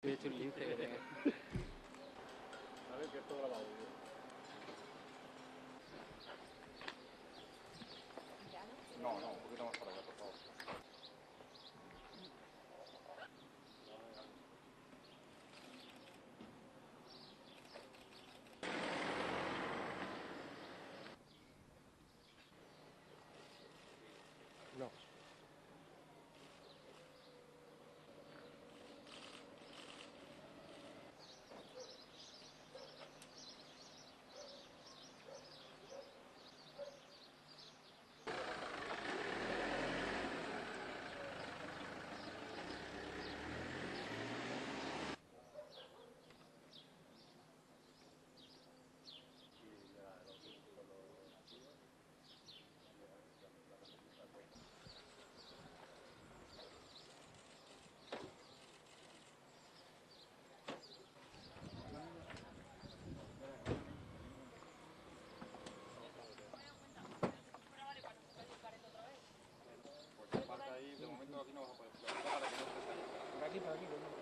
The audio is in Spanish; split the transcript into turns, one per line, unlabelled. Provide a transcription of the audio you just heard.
He hecho un lince que tenga.
A ver que esto grabado. No, no, un poquito más para acá, por favor.
No.
Pues aparca ahí, de momento aquí no vas a poder. Para que no estés ahí.
Por aquí, por aquí.